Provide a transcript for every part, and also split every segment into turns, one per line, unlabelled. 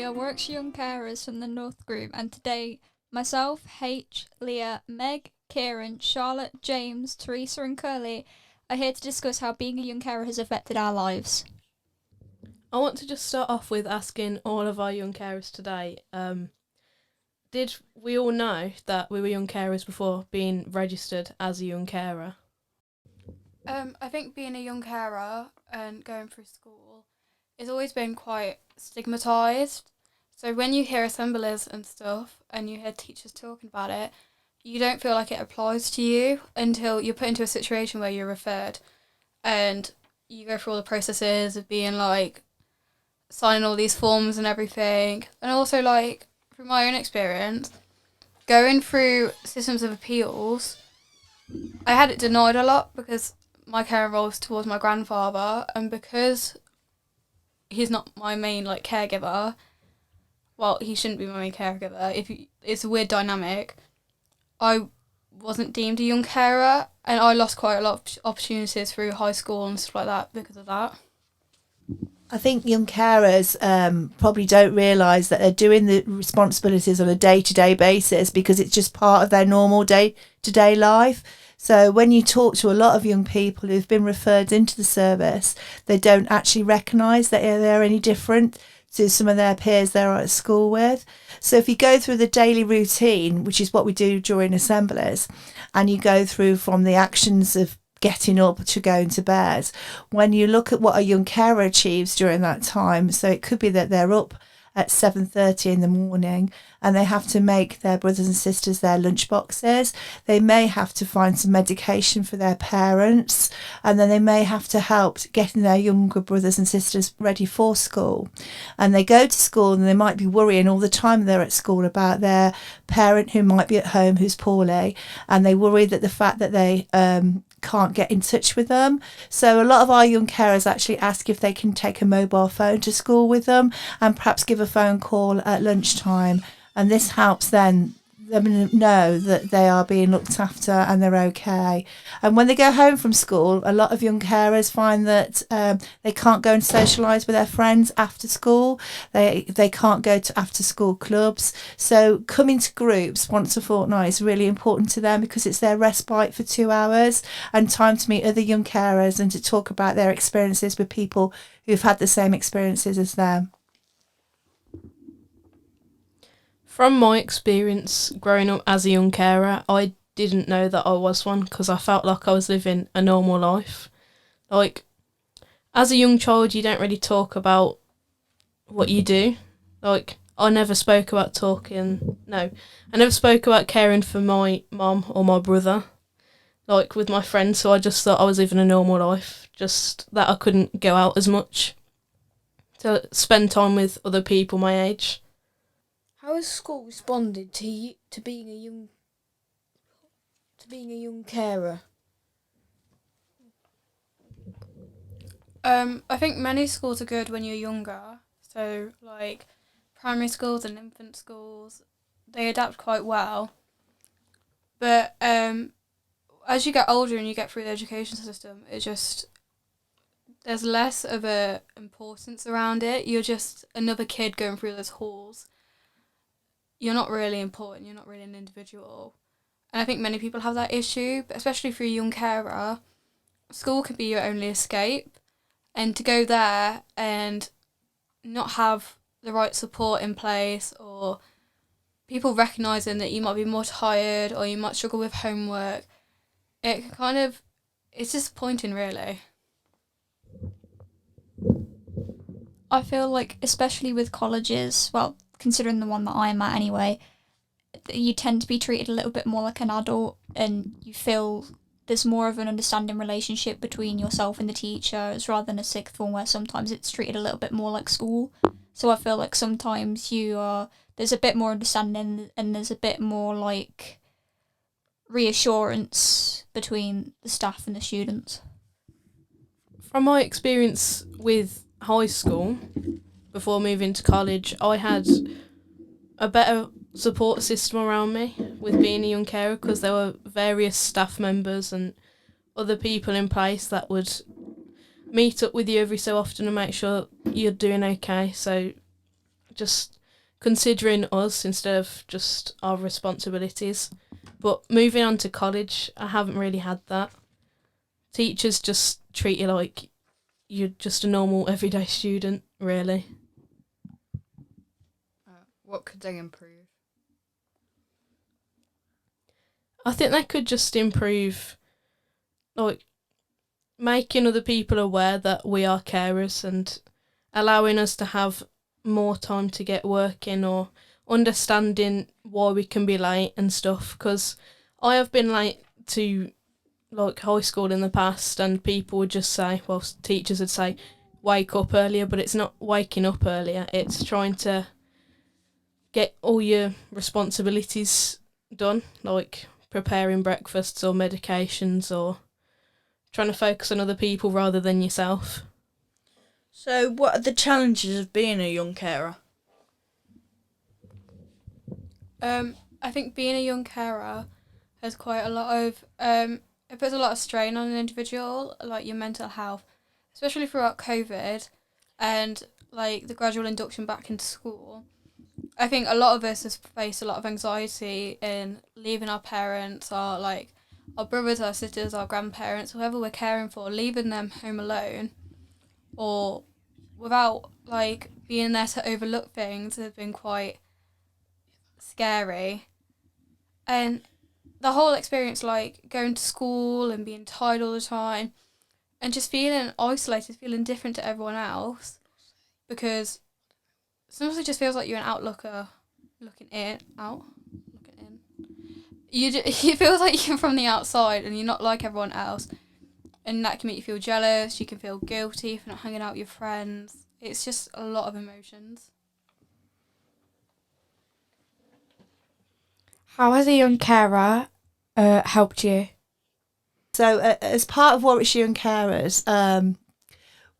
We are Warwickshire Young Carers from the North Group, and today, myself, H, Leah, Meg, Kieran, Charlotte, James, Teresa and Kurly are here to discuss how being a young carer has affected our lives.
I want to just start off with asking all of our young carers today, did we all know that we were young carers before being registered as a young carer?
I think being a young carer and going through school has always been quite stigmatised. So when you hear assemblies and stuff and you hear teachers talking about it, you don't feel like it applies to you until you're put into a situation where you're referred and you go through all the processes of being like signing all these forms and everything. And also, like, from my own experience, going through systems of appeals, I had it denied a lot because my care involves towards my grandfather, and because he's not my main like caregiver, well, he shouldn't be my main caregiver. It's a weird dynamic. I wasn't deemed a young carer, and I lost quite a lot of opportunities through high school and stuff like that because of that.
I think young carers probably don't realise that they're doing the responsibilities on a day-to-day basis because it's just part of their normal day-to-day life. So when you talk to a lot of young people who've been referred into the service, they don't actually recognise that they're any different to some of their peers they're at school with. So if you go through the daily routine, which is what we do during assemblies, and you go through from the actions of getting up to going to bed, when you look at what a young carer achieves during that time, so it could be that they're up at 7:30 in the morning and they have to make their brothers and sisters their lunch boxes. They may have to find some medication for their parents, and then they may have to help getting their younger brothers and sisters ready for school. And they go to school and they might be worrying all the time they're at school about their parent who might be at home who's poorly, and they worry that the fact that they can't get in touch with them. So a lot of our young carers actually ask if they can take a mobile phone to school with them and perhaps give a phone call at lunchtime. And this helps them know that they are being looked after and they're okay. And when they go home from school, a lot of young carers find that they can't go and socialise with their friends after school. They can't go to after school clubs. So coming to groups once a fortnight is really important to them because it's their respite for 2 hours and time to meet other young carers and to talk about their experiences with people who've had the same experiences as them.
From my experience growing up as a young carer, I didn't know that I was one because I felt like I was living a normal life. Like, as a young child, you don't really talk about what you do. Like, I never spoke about I never spoke about caring for my mum or my brother, like with my friends, so I just thought I was living a normal life, just that I couldn't go out as much to spend time with other people my age.
How has school responded to being a young carer?
I think many schools are good when you're younger. So like primary schools and infant schools, they adapt quite well. But as you get older and you get through the education system, there's less of a importance around it. You're just another kid going through those halls. You're not really important, you're not really an individual. And I think many people have that issue, but especially for a young carer, school can be your only escape. And to go there and not have the right support in place, or people recognising that you might be more tired or you might struggle with homework, it's disappointing really.
I feel like, especially with colleges, well, considering the one that I'm at anyway, you tend to be treated a little bit more like an adult and you feel there's more of an understanding relationship between yourself and the teachers rather than a sixth form where sometimes it's treated a little bit more like school. So I feel like sometimes there's a bit more understanding and there's a bit more like reassurance between the staff and the students.
From my experience with high school, before moving to college, I had a better support system around me with being a young carer because there were various staff members and other people in place that would meet up with you every so often and make sure you're doing okay. So just considering us instead of just our responsibilities. But moving on to college, I haven't really had that. Teachers just treat you like you're just a normal everyday student, really.
What could they improve?
I think they could just improve, like, making other people aware that we are carers and allowing us to have more time to get working, or understanding why we can be late and stuff. Because I have been late to, like, high school in the past, and people would just say, well, teachers would say, wake up earlier, but it's not waking up earlier, it's trying to get all your responsibilities done, like preparing breakfasts or medications, or trying to focus on other people rather than yourself.
So, what are the challenges of being a young carer?
I think being a young carer has quite a lot of it puts a lot of strain on an individual, like your mental health, especially throughout COVID and like the gradual induction back into school. I think a lot of us has faced a lot of anxiety in leaving our parents, our brothers, our sisters, our grandparents, whoever we're caring for, leaving them home alone, or without like being there to overlook things has been quite scary. And the whole experience, like going to school and being tired all the time and just feeling isolated, feeling different to everyone else, because sometimes it just feels like you're an outlooker looking in. You feel like you're from the outside and you're not like everyone else, and that can make you feel jealous. You can feel guilty for not hanging out with your friends. It's just a lot of emotions.
How has a young carer helped you?
So, as part of Warwickshire Young Carers,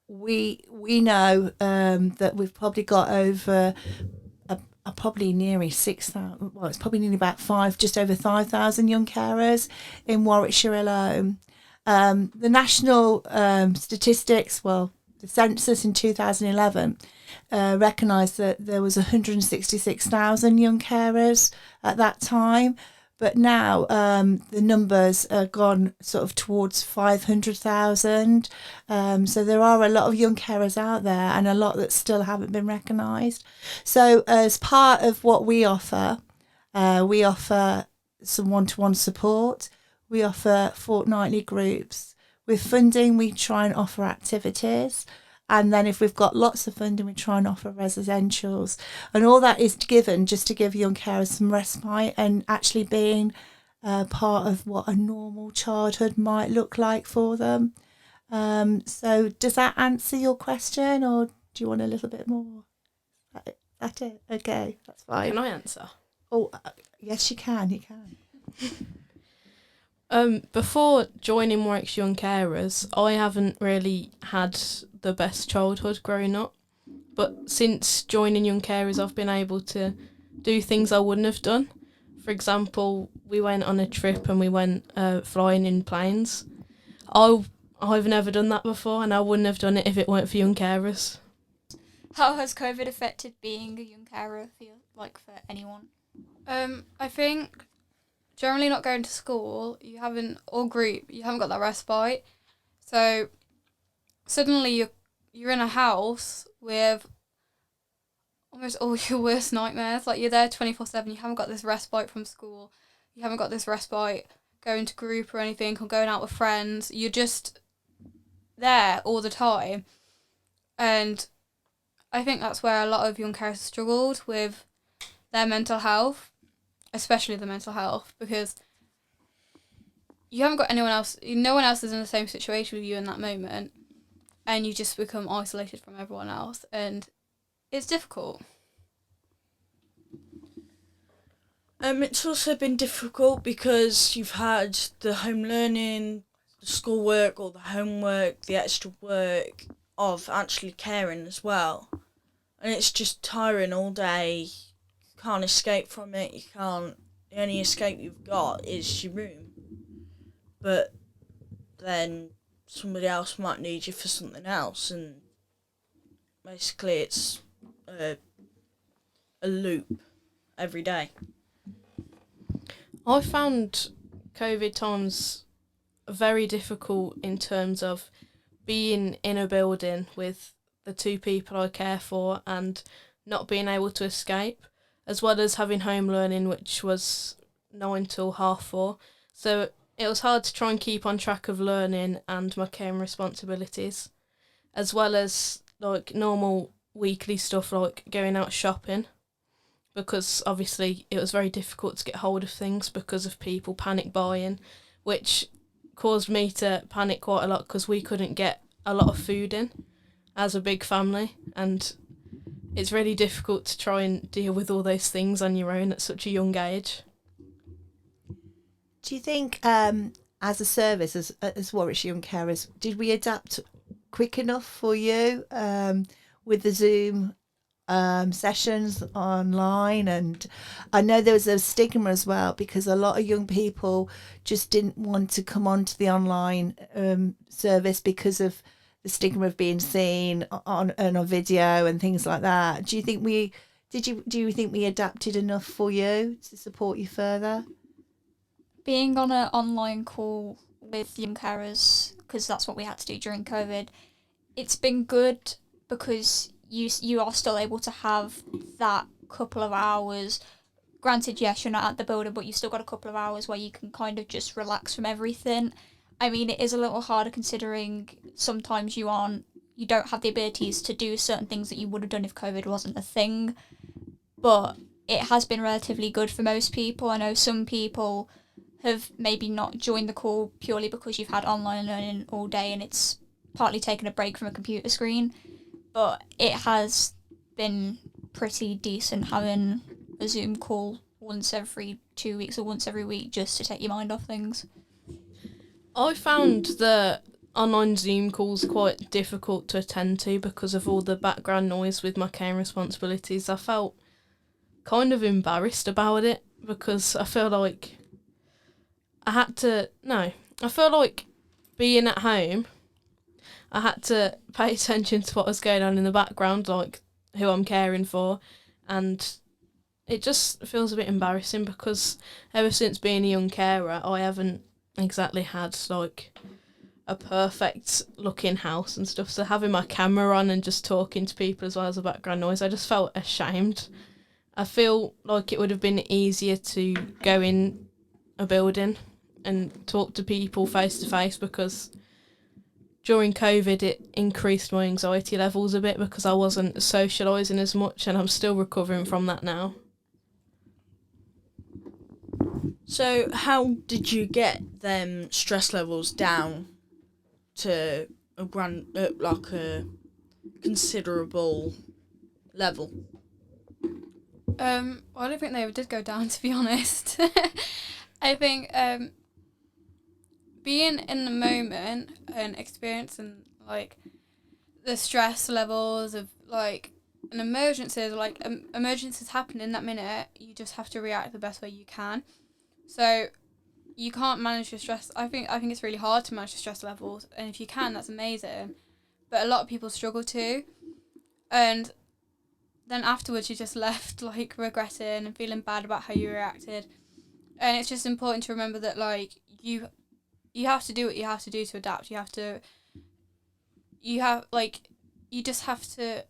we know that we've probably got over probably nearly 6,000. Well, it's probably nearly about just over 5,000 young carers in Warwickshire alone. The national statistics, well, the census in 2011 recognised that there was 166,000 young carers at that time. But now the numbers are gone sort of towards 500,000. So there are a lot of young carers out there, and a lot that still haven't been recognised. So as part of what we offer some one-to-one support. We offer fortnightly groups. With funding, we try and offer activities. And then if we've got lots of funding, we try and offer residentials. And all that is given just to give young carers some respite and actually being part of what a normal childhood might look like for them. So does that answer your question, or do you want a little bit more? That's it? Okay, that's fine.
Can I answer?
Oh, yes, you can. You can.
Before joining Warwickshire Young Carers, I haven't really had the best childhood growing up. But since joining Young Carers, I've been able to do things I wouldn't have done. For example, we went on a trip and we went flying in planes. I've never done that before, and I wouldn't have done it if it weren't for Young Carers.
How has COVID affected being a young carer for anyone?
I think generally not going to school, you haven't got that respite. So suddenly you're in a house with almost all your worst nightmares. Like, you're there 24/7, you haven't got this respite from school, you haven't got this respite going to group or anything, or going out with friends. You're just there all the time. And I think that's where a lot of young carers struggled with their mental health, especially the mental health, because you haven't got anyone else, no one else is in the same situation with you in that moment, and you just become isolated from everyone else, and it's difficult.
It's also been difficult because you've had the home learning, the schoolwork or the homework, the extra work of actually caring as well. And it's just tiring all day. You can't escape from it. The only escape you've got is your room. But then somebody else might need you for something else, and basically it's a loop every day.
I found COVID times very difficult in terms of being in a building with the two people I care for and not being able to escape, as well as having home learning, which was 9 till 4:30. So it was hard to try and keep on track of learning and my care and responsibilities, as well as like normal weekly stuff like going out shopping, because obviously it was very difficult to get hold of things because of people panic buying, which caused me to panic quite a lot because we couldn't get a lot of food in as a big family, and it's really difficult to try and deal with all those things on your own at such a young age.
Do you think, as a service, as Warwickshire Young Carers, did we adapt quick enough for you with the Zoom sessions online? And I know there was a stigma as well because a lot of young people just didn't want to come onto the online service because of the stigma of being seen on a video and things like that. Do you think we adapted enough for you to support you further?
Being on an online call with young carers, because that's what we had to do during COVID, it's been good because you are still able to have that couple of hours. Granted, yes, you're not at the building, but you've still got a couple of hours where you can kind of just relax from everything. I mean, it is a little harder considering sometimes you don't have the abilities to do certain things that you would have done if COVID wasn't a thing. But it has been relatively good for most people. I know some people have maybe not joined the call purely because you've had online learning all day and it's partly taken a break from a computer screen. But it has been pretty decent having a Zoom call once every 2 weeks or once every week just to take your mind off things.
I found the online Zoom calls quite difficult to attend to because of all the background noise with my care responsibilities. I felt kind of embarrassed about it because I feel like being at home, I had to pay attention to what was going on in the background, like who I'm caring for, and it just feels a bit embarrassing because ever since being a young carer, I haven't exactly had like a perfect looking house and stuff, so having my camera on and just talking to people as well as the background noise, I just felt ashamed. I feel like it would have been easier to go in a building and talk to people face to face because during COVID it increased my anxiety levels a bit because I wasn't socialising as much, and I'm still recovering from that now.
So how did you get them stress levels down to a considerable level?
I don't think they did go down, to be honest. I think being in the moment and experiencing like the stress levels of like an emergency, emergencies happen in that minute, you just have to react the best way you can. So you can't manage your stress. I think it's really hard to manage your stress levels, and if you can, that's amazing. But a lot of people struggle to, and then afterwards you're just left like regretting and feeling bad about how you reacted. And it's just important to remember that like you have to do what you have to do to adapt. You just have to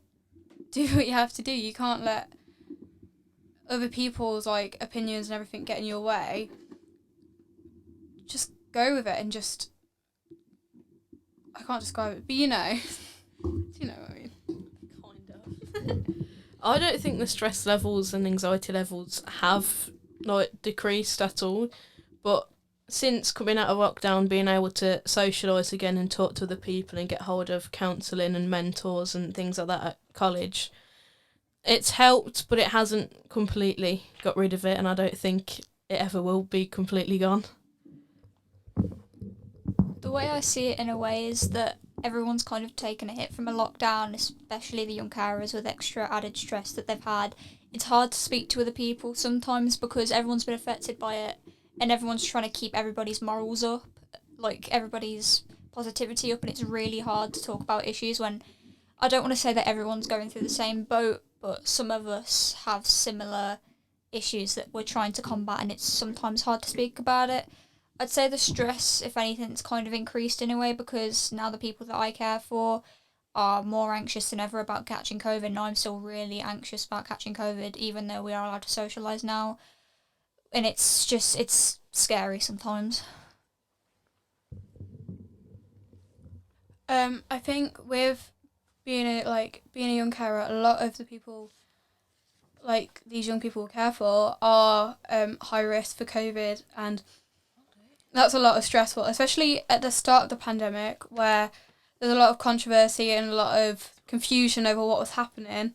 do what you have to do. You can't let other people's like opinions and everything get in your way. Just go with it and just, I can't describe it, but you know. Do you know what I mean?
Kind of. I don't think the stress levels and anxiety levels have like decreased at all, but since coming out of lockdown, being able to socialise again and talk to other people and get hold of counselling and mentors and things like that at college, it's helped, but it hasn't completely got rid of it, and I don't think it ever will be completely gone.
The way I see it in a way is that everyone's kind of taken a hit from a lockdown, especially the young carers with extra added stress that they've had. It's hard to speak to other people sometimes because everyone's been affected by it and everyone's trying to keep everybody's morals up, like everybody's positivity up, and it's really hard to talk about issues when I don't want to say that everyone's going through the same boat, but some of us have similar issues that we're trying to combat, and it's sometimes hard to speak about it. I'd say the stress, if anything, it's kind of increased in a way, because now the people that I care for are more anxious than ever about catching COVID. And I'm still really anxious about catching COVID, even though we are allowed to socialise now. And it's scary sometimes.
I think with being a young carer, a lot of the people, like these young people we care for, are high risk for COVID, and that's a lot of stressful, especially at the start of the pandemic, where there's a lot of controversy and a lot of confusion over what was happening.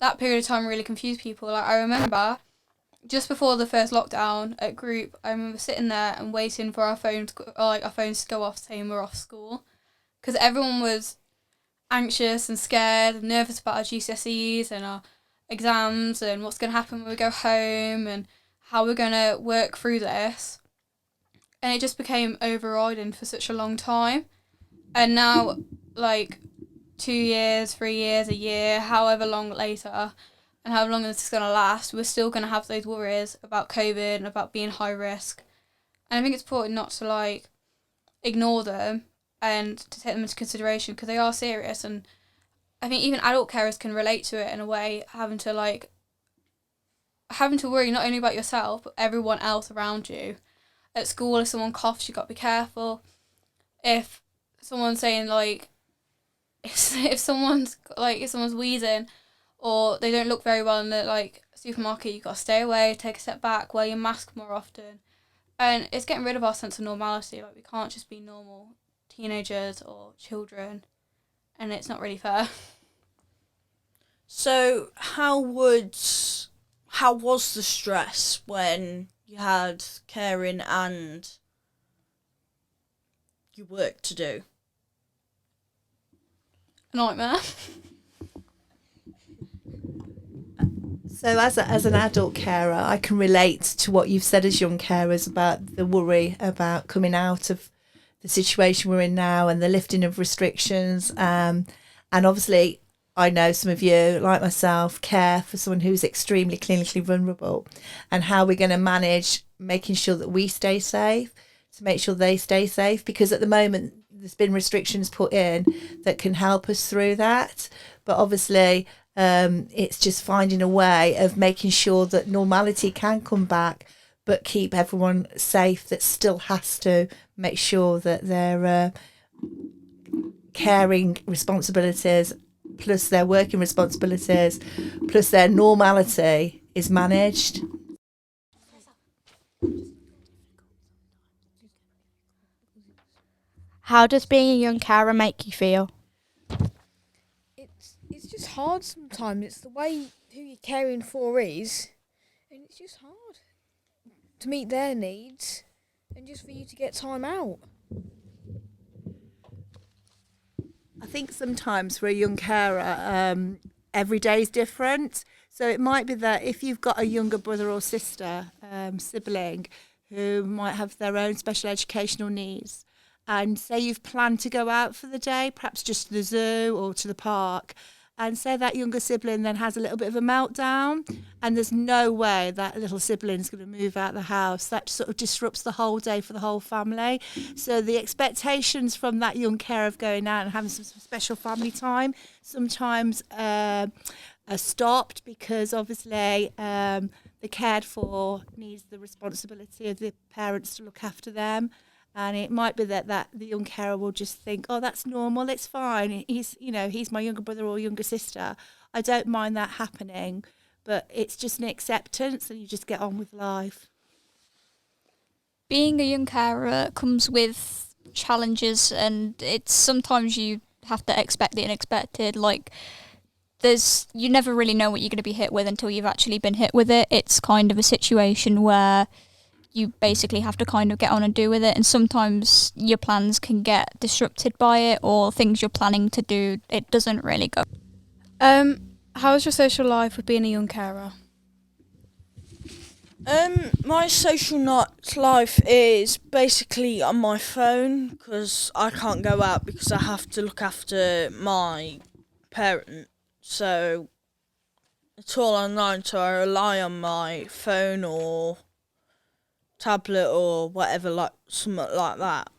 That period of time really confused people. Like, I remember just before the first lockdown at group, I remember sitting there and waiting for our phones to go off saying we're off school, because everyone was anxious and scared and nervous about our GCSEs and our exams and what's going to happen when we go home and how we're going to work through this. And it just became overriding for such a long time. And now, like, 2 years, 3 years, a year, however long later, and how long this is going to last, we're still going to have those worries about COVID and about being high risk. And I think it's important not to, like, ignore them and to take them into consideration, because they are serious. And I think even adult carers can relate to it in a way, having to worry not only about yourself, but everyone else around you. At school, if someone coughs, you've got to be careful. If someone's saying, like, if someone's wheezing, or they don't look very well in the, like, supermarket, you've got to stay away, take a step back, wear your mask more often. And it's getting rid of our sense of normality. Like, we can't just be normal teenagers or children, and it's not really fair.
So how was the stress when you had caring and your work to do?
A nightmare.
So as an adult carer, I can relate to what you've said as young carers about the worry about coming out of the situation we're in now and the lifting of restrictions. And obviously, I know some of you, like myself, care for someone who's extremely clinically vulnerable, and how we're going to manage making sure that we stay safe, to make sure they stay safe, because at the moment there's been restrictions put in that can help us through that. But obviously, it's just finding a way of making sure that normality can come back, but keep everyone safe that still has to make sure that their caring responsibilities, plus their working responsibilities, plus their normality is managed.
How does being a young carer make you feel?
It's just hard sometimes. It's the way who you're caring for is, and it's just hard to meet their needs and just for you to get time out.
I think sometimes for a young carer, every day is different. So it might be that if you've got a younger brother or sister, sibling, who might have their own special educational needs, and say you've planned to go out for the day, perhaps just to the zoo or to the park, and say that younger sibling then has a little bit of a meltdown, and there's no way that little sibling's going to move out the house. That sort of disrupts the whole day for the whole family. So the expectations from that young carer of going out and having some special family time sometimes are stopped, because obviously the cared for needs the responsibility of the parents to look after them. And it might be that the young carer will just think, oh, that's normal, it's fine. He's my younger brother or younger sister. I don't mind that happening. But it's just an acceptance, and you just get on with life.
Being a young carer comes with challenges, and it's sometimes you have to expect the unexpected. Like, you never really know what you're going to be hit with until you've actually been hit with it. It's kind of a situation where you basically have to kind of get on and do with it, and sometimes your plans can get disrupted by it, or things you're planning to do, it doesn't really go.
How's your social life with being a young carer?
My social life is basically on my phone, because I can't go out because I have to look after my parent. So at all online, so I rely on my phone or tablet or whatever, like something like that.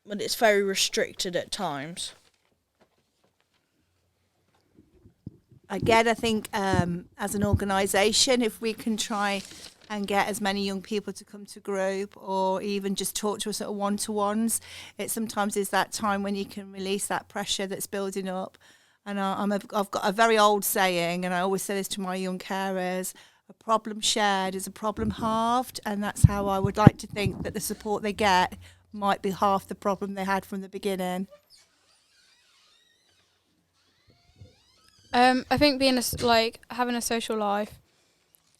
But it's very restricted at times.
Again, I think as an organisation, if we can try and get as many young people to come to group or even just talk to us at one-to-ones, it sometimes is that time when you can release that pressure that's building up. And I've got a very old saying, and I always say this to my young carers: a problem shared is a problem halved, and that's how I would like to think that the support they get might be half the problem they had from the beginning.
I think having a social life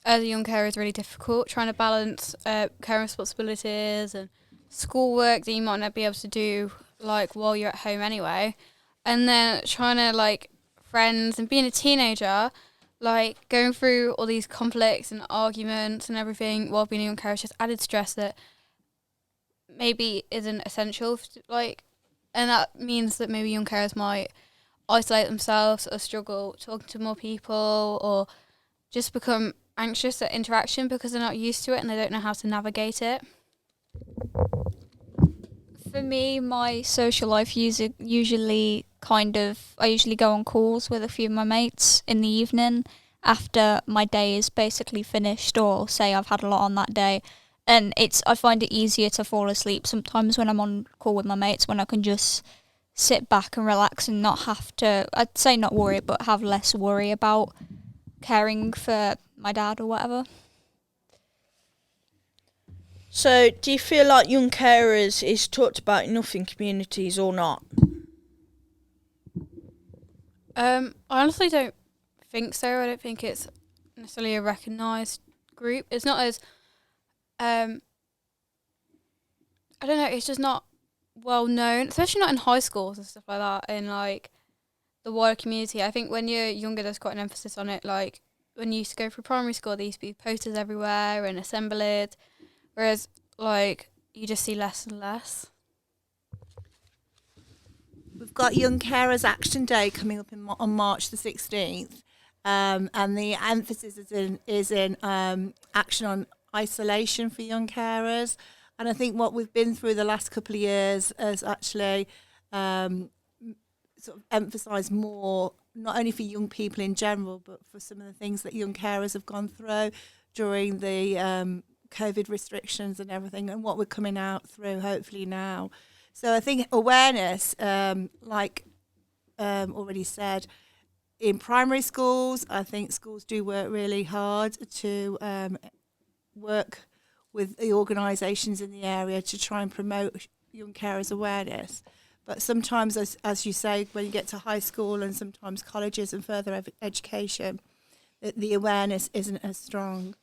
as a young carer is really difficult. Trying to balance care responsibilities and schoolwork that you might not be able to do while you're at home anyway, and then trying to friends and being a teenager, going through all these conflicts and arguments and everything while being a young carer is just added stress that maybe isn't essential. And that means that maybe young carers might isolate themselves or struggle talking to more people or just become anxious at interaction because they're not used to it and they don't know how to navigate it.
For me, my social life usually I usually go on calls with a few of my mates in the evening after my day is basically finished, or say I've had a lot on that day. And I find it easier to fall asleep sometimes when I'm on call with my mates, when I can just sit back and relax and not have to, I'd say not worry, but have less worry about caring for my dad or whatever.
So, do you feel like young carers is talked about enough in communities or not?
I honestly don't think so. I don't think it's necessarily a recognised group. It's not as, I don't know, it's just not well known, especially not in high schools and stuff like that, in the wider community. I think when you're younger there's quite an emphasis on it. When you used to go through primary school, there used to be posters everywhere and assemblies, whereas you just see less and less.
We've got Young Carers Action Day coming up on March the 16th, and the emphasis is in action on isolation for young carers. And I think what we've been through the last couple of years has actually sort of emphasised more, not only for young people in general, but for some of the things that young carers have gone through during the COVID restrictions and everything, and what we're coming out through hopefully now. So I think awareness, already said, in primary schools, I think schools do work really hard to work with the organisations in the area to try and promote young carers awareness. But sometimes, as you say, when you get to high school and sometimes colleges and further education, the awareness isn't as strong.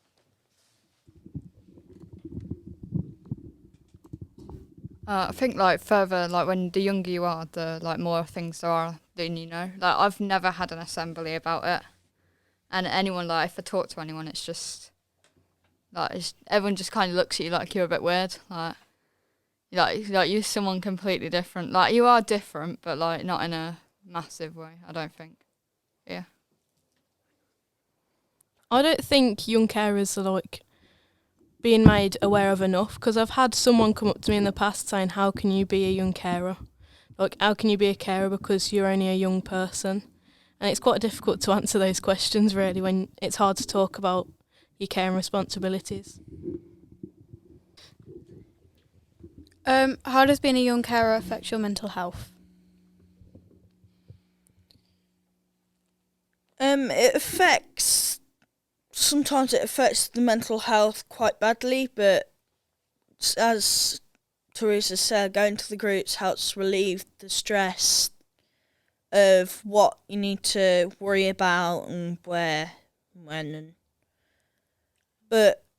I think further, when the younger you are, the more things there are than you know. I've never had an assembly about it, and anyone if I talk to anyone, it's just everyone just kind of looks at you like you're a bit weird. You're someone completely different. You are different, but not in a massive way. I don't think. Yeah.
I don't think young carers are being made aware of enough, because I've had someone come up to me in the past saying, how can you be a young carer? How can you be a carer because you're only a young person? And it's quite difficult to answer those questions, really, when it's hard to talk about your caring responsibilities.
How does being a young carer affect your mental health?
Sometimes it affects the mental health quite badly, but as Teresa said, going to the groups helps relieve the stress of what you need to worry about and where, and when,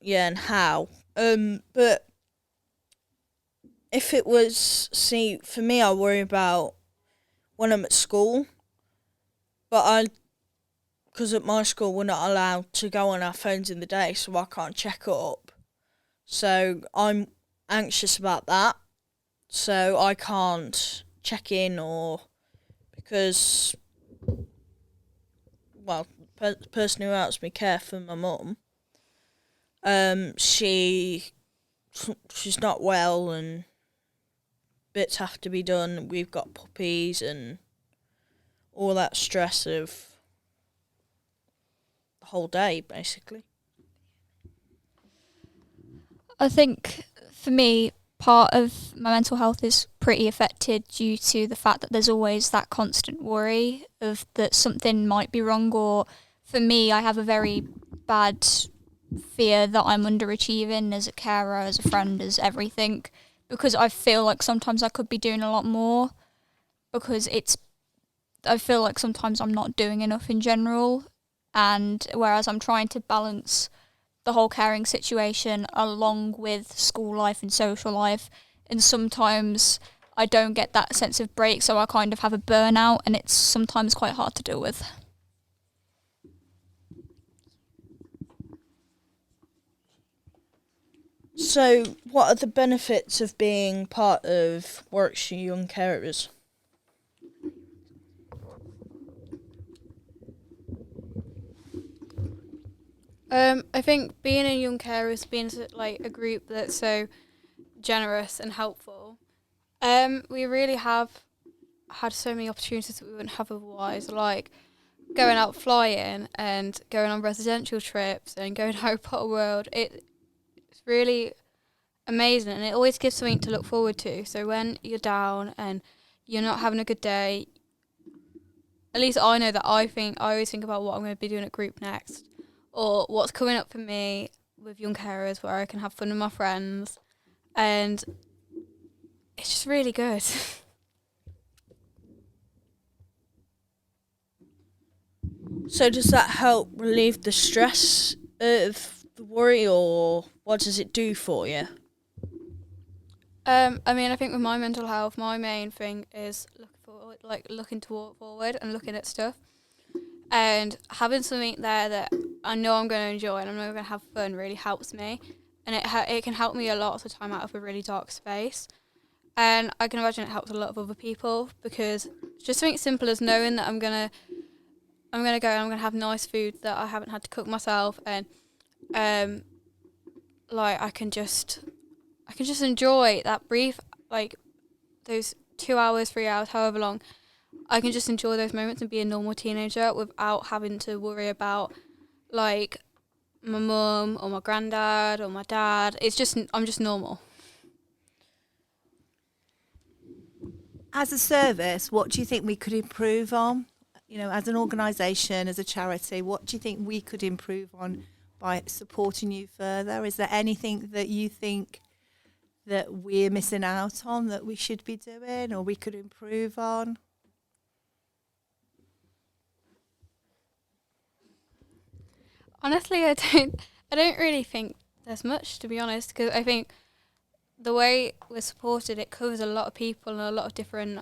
and how. But if it was, for me, I worry about when I'm at school, because at my school we're not allowed to go on our phones in the day, so I can't check up. So I'm anxious about that. So I can't check in, or because, person who helps me care for my mum. She's not well and bits have to be done. We've got puppies and all that stress of the whole day, basically.
I think for me, part of my mental health is pretty affected due to the fact that there's always that constant worry of that something might be wrong, or for me, I have a very bad fear that I'm underachieving as a carer, as a friend, as everything, because I feel like sometimes I could be doing a lot more, because I feel like sometimes I'm not doing enough in general, and whereas I'm trying to balance the whole caring situation along with school life and social life, and sometimes I don't get that sense of break, so I kind of have a burnout, and it's sometimes quite hard to deal with.
So, what are the benefits of being part of Warwickshire Young Carers?
I think being a young carer is being like a group that's so generous and helpful. We really have had so many opportunities that we wouldn't have otherwise, like going out flying and going on residential trips and going to Harry Potter World. It's really amazing, and it always gives something to look forward to. So when you're down and you're not having a good day, at least I know that I always think about what I'm going to be doing at group next, or what's coming up for me with Young Carers, where I can have fun with my friends, and it's just really good.
So does that help relieve the stress of the worry, or what does it do for you?
I think with my mental health, my main thing is looking forward and looking at stuff, and having something there that I know I'm going to enjoy and I know I'm going to have fun really helps me, and it can help me a lot of the time out of a really dark space, and I can imagine it helps a lot of other people, because just something simple as knowing that I'm gonna go and I'm gonna have nice food that I haven't had to cook myself, and I can just enjoy that brief, like those 2 hours, 3 hours, however long. I can just enjoy those moments and be a normal teenager without having to worry about like my mum or my granddad or my dad. I'm just normal.
As a service, what do you think we could improve on? You know, as an organisation, as a charity, what do you think we could improve on by supporting you further? Is there anything that you think that we're missing out on that we should be doing or we could improve on?
Honestly, I don't really think there's much, to be honest, because I think the way we're supported, it covers a lot of people and a lot of different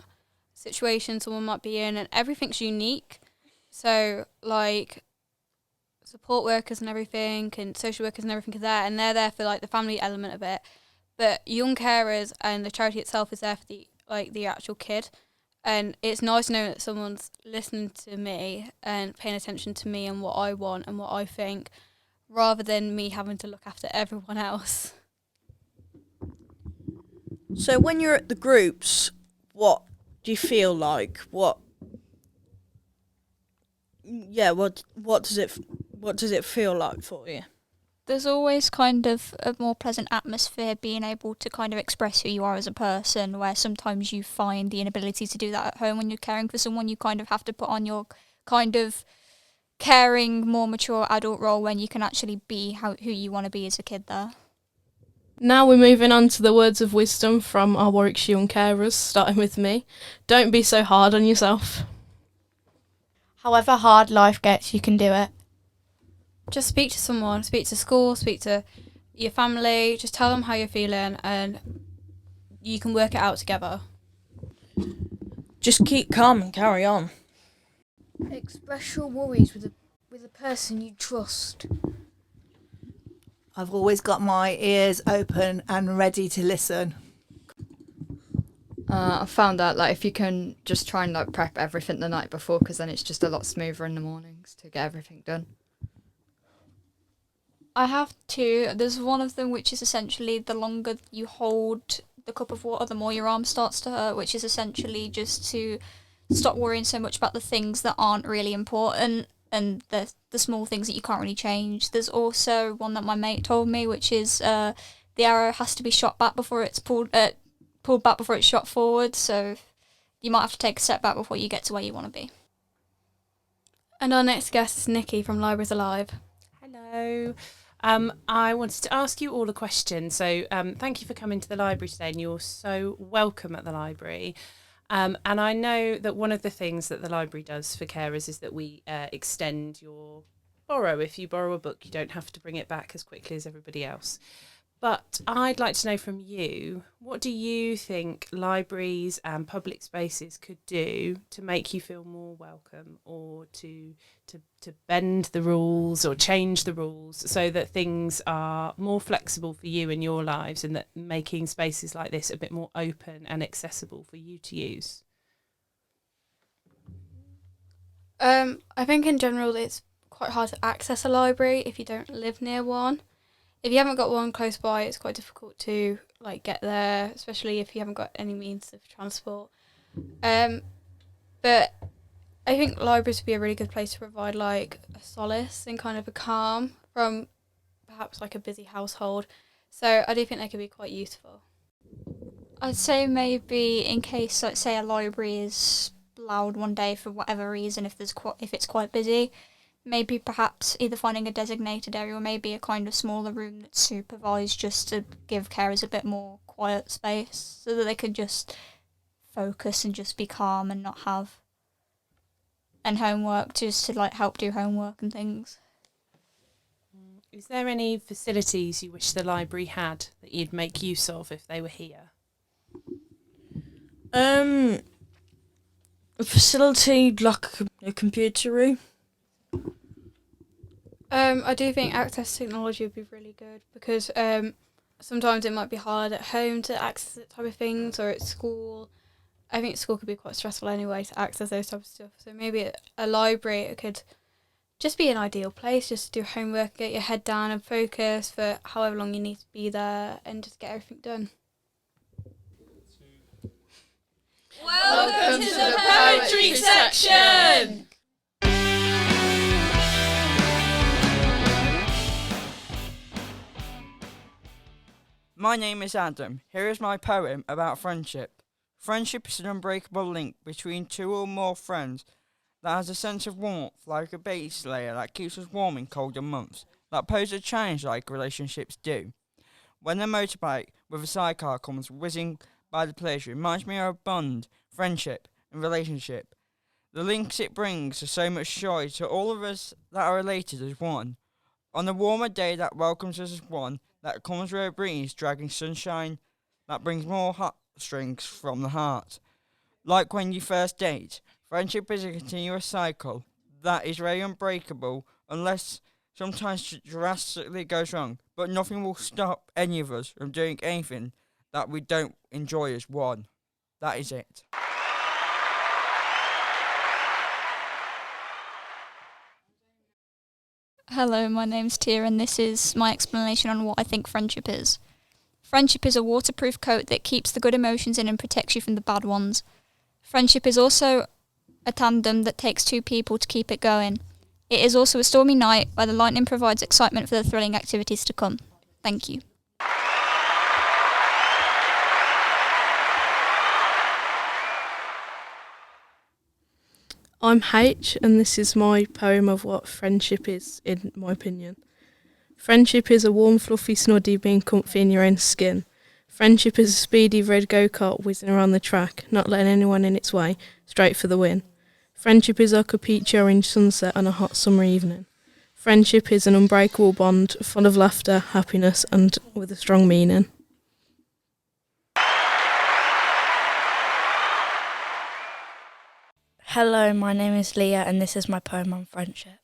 situations someone might be in, and everything's unique. So, like, support workers and everything, and social workers and everything are there, and they're there for like the family element of it. But Young Carers and the charity itself is there for the actual kid, and it's nice knowing that someone's listening to me and paying attention to me and what I want and what I think, rather than me having to look after everyone else.
So when you're at the groups, what do you feel like? What does it feel like for you?
There's always kind of a more pleasant atmosphere, being able to kind of express who you are as a person, where sometimes you find the inability to do that at home when you're caring for someone. You kind of have to put on your kind of caring, more mature adult role when you can actually be who you want to be as a kid there.
Now we're moving on to the words of wisdom from our Warwickshire Young Carers, starting with me. Don't be so hard on yourself.
However hard life gets, you can do it.
Just speak to someone, speak to school, speak to your family, just tell them how you're feeling, and you can work it out together.
Just keep calm and carry on.
Express your worries with a person you trust.
I've always got my ears open and ready to listen.
I found that like if you can just try and like prep everything the night before, because then it's just a lot smoother in the mornings to get everything done.
I have two. There's one of them which is essentially the longer you hold the cup of water, the more your arm starts to hurt, which is essentially just to stop worrying so much about the things that aren't really important and the small things that you can't really change. There's also one that my mate told me, which is the arrow has to be shot back before it's pulled back before it's shot forward, so you might have to take a step back before you get to where you want to be.
And our next guest is Nicki from Libraries Alive.
Hello. I wanted to ask you all a question. So thank you for coming to the library today, and you're so welcome at the library. And I know that one of the things that the library does for carers is that we extend your borrow. If you borrow a book, you don't have to bring it back as quickly as everybody else. But I'd like to know from you, what do you think libraries and public spaces could do to make you feel more welcome, or to bend the rules or change the rules so that things are more flexible for you in your lives, and that making spaces like this a bit more open and accessible for you to use?
I think in general it's quite hard to access a library if you don't live near one. If you haven't got one close by, it's quite difficult to like get there, especially if you haven't got any means of transport. But I think libraries would be a really good place to provide like a solace and kind of a calm from perhaps like a busy household. So I do think they could be quite useful.
I'd say maybe in case, like, say a library is loud one day for whatever reason, if it's quite busy, maybe perhaps either finding a designated area or maybe a kind of smaller room that's supervised, just to give carers a bit more quiet space so that they could just focus and just be calm and not have and homework, just to like help do homework and things.
Is there any facilities you wish the library had that you'd make use of if they were here?
A facility like a computer room.
I do think access to technology would be really good, because sometimes it might be hard at home to access that type of things, or at school. I think school could be quite stressful anyway to access those types of stuff. So maybe a library, it could just be an ideal place just to do homework, get your head down and focus for however long you need to be there and just get everything done.
Welcome to the poetry section!
My name is Adam. Here is my poem about friendship. Friendship is an unbreakable link between two or more friends that has a sense of warmth, like a base layer that keeps us warm in colder months, that pose a challenge like relationships do. When a motorbike with a sidecar comes whizzing by the place, it reminds me of a bond, friendship, and relationship. The links it brings are so much joy to all of us that are related as one. On a warmer day that welcomes us as one, that comes with a breeze dragging sunshine, that brings more heartstrings from the heart. Like when you first date, friendship is a continuous cycle that is very unbreakable unless sometimes drastically goes wrong, but nothing will stop any of us from doing anything that we don't enjoy as one. That is it.
Hello, my name's Tia, and this is my explanation on what I think friendship is. Friendship is a waterproof coat that keeps the good emotions in and protects you from the bad ones. Friendship is also a tandem that takes two people to keep it going. It is also a stormy night where the lightning provides excitement for the thrilling activities to come. Thank you.
I'm H, and this is my poem of what friendship is, in my opinion. Friendship is a warm, fluffy snuddy being comfy in your own skin. Friendship is a speedy red go-kart whizzing around the track, not letting anyone in its way, straight for the win. Friendship is like a peachy orange sunset on a hot summer evening. Friendship is an unbreakable bond, full of laughter, happiness, and with a strong meaning.
Hello, my name is Leah, and this is my poem on friendship.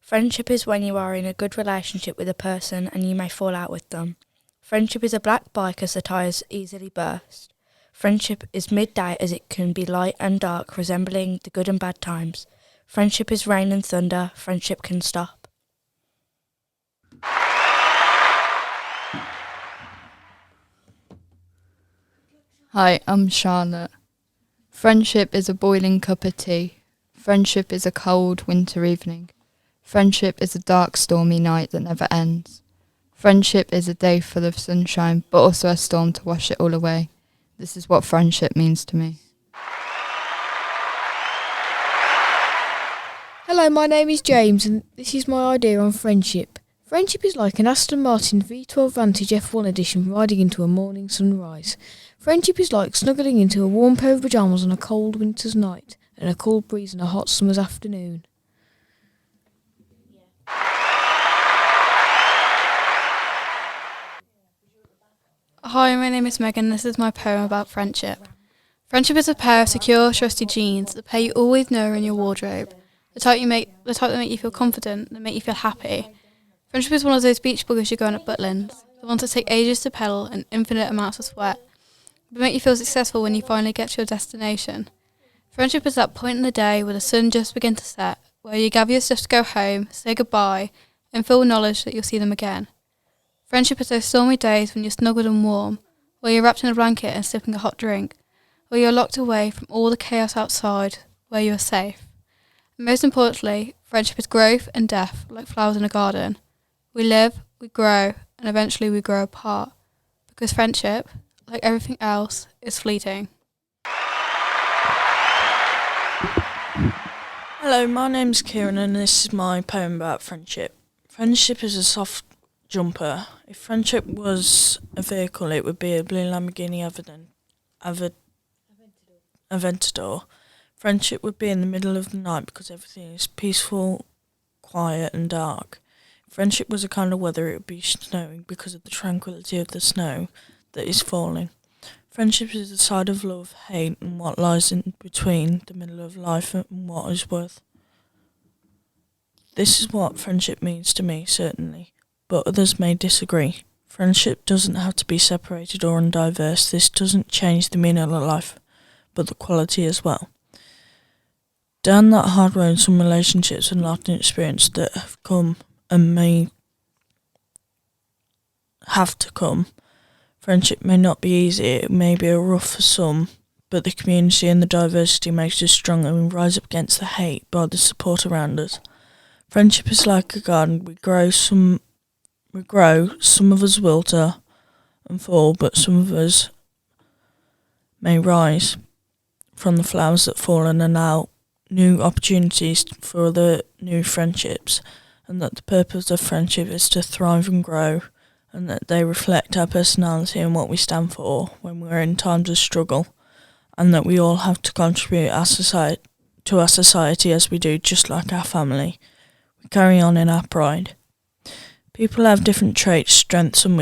Friendship is when you are in a good relationship with a person and you may fall out with them. Friendship is a black bike as the tyres easily burst. Friendship is midday as it can be light and dark, resembling the good and bad times. Friendship is rain and thunder, friendship can stop.
Hi, I'm Charlotte. Friendship is a boiling cup of tea. Friendship is a cold winter evening. Friendship is a dark stormy night that never ends. Friendship is a day full of sunshine, but also a storm to wash it all away. This is what friendship means to me.
Hello, my name is James and this is my idea on friendship. Friendship is like an Aston Martin V12 Vantage F1 edition riding into a morning sunrise. Friendship is like snuggling into a warm pair of pyjamas on a cold winter's night and a cool breeze on a hot summer's afternoon.
Hi, my name is Megan. This is my poem about friendship. Friendship is a pair of secure, trusty jeans, the pair you always know are in your wardrobe. The type that make you feel confident, that make you feel happy. Friendship is one of those beach buggers you go on at Butlins, the ones that take ages to pedal and infinite amounts of sweat, but make you feel successful when you finally get to your destination. Friendship is that point in the day where the sun just begins to set, where you gather your stuff to go home, say goodbye, and full knowledge that you'll see them again. Friendship is those stormy days when you're snuggled and warm, where you're wrapped in a blanket and sipping a hot drink, where you're locked away from all the chaos outside, where you are safe. And most importantly, friendship is growth and death, like flowers in a garden. We live, we grow, and eventually we grow apart. Because friendship, like everything else, is fleeting.
Hello, my name's Kieran and this is my poem about friendship. Friendship is a soft jumper. If friendship was a vehicle, it would be a blue Lamborghini Aventador. Friendship would be in the middle of the night because everything is peaceful, quiet and dark. If friendship was a kind of weather, it would be snowing because of the tranquility of the snow that is falling. Friendship is the side of love, hate and what lies in between the middle of life and what is worth. This is what friendship means to me, certainly, but others may disagree. Friendship doesn't have to be separated or undiverse. This doesn't change the meaning of life, but the quality as well. Down that hard road, some relationships and lasting experience that have come and may have to come. Friendship may not be easy, it may be a rough for some, but the community and the diversity makes us stronger and we rise up against the hate by the support around us. Friendship is like a garden. We grow, some of us wilter and fall, but some of us may rise from the flowers that fall and allow new opportunities for other new friendships, and that the purpose of friendship is to thrive and grow, and that they reflect our personality and what we stand for when we're in times of struggle, and that we all have to contribute to our society as we do, just like our family. We carry on in our pride. People have different traits, strengths and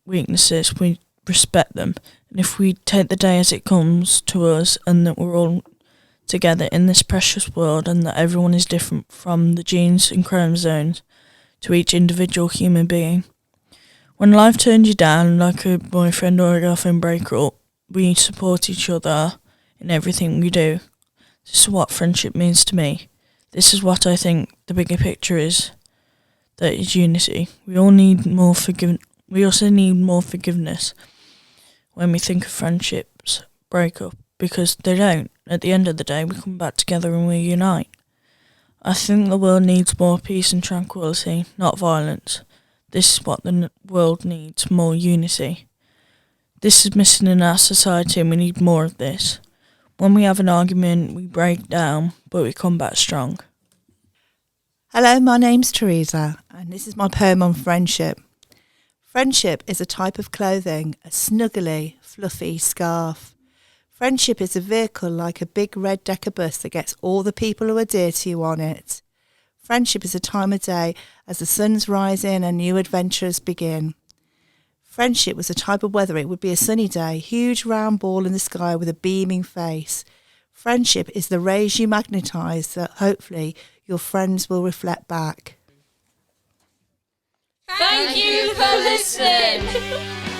weaknesses. We respect them, and if we take the day as it comes to us, and that we're all together in this precious world, and that everyone is different from the genes and chromosomes to each individual human being. When life turns you down, like a boyfriend or a girlfriend breakup, we support each other in everything we do. This is what friendship means to me. This is what I think the bigger picture is. That is unity. We all need more We also need more forgiveness when we think of friendships break up, because they don't. At the end of the day, we come back together and we unite. I think the world needs more peace and tranquility, not violence. This is what the world needs, more unity. This is missing in our society and we need more of this. When we have an argument, we break down, but we come back strong.
Hello, my name's Teresa, and this is my poem on friendship. Friendship is a type of clothing, a snuggly, fluffy scarf. Friendship is a vehicle like a big red decker bus that gets all the people who are dear to you on it. Friendship is a time of day as the sun's rising and new adventures begin. Friendship was a type of weather. It would be a sunny day, huge round ball in the sky with a beaming face. Friendship is the rays you magnetise that hopefully your friends will reflect back.
Thank you for listening.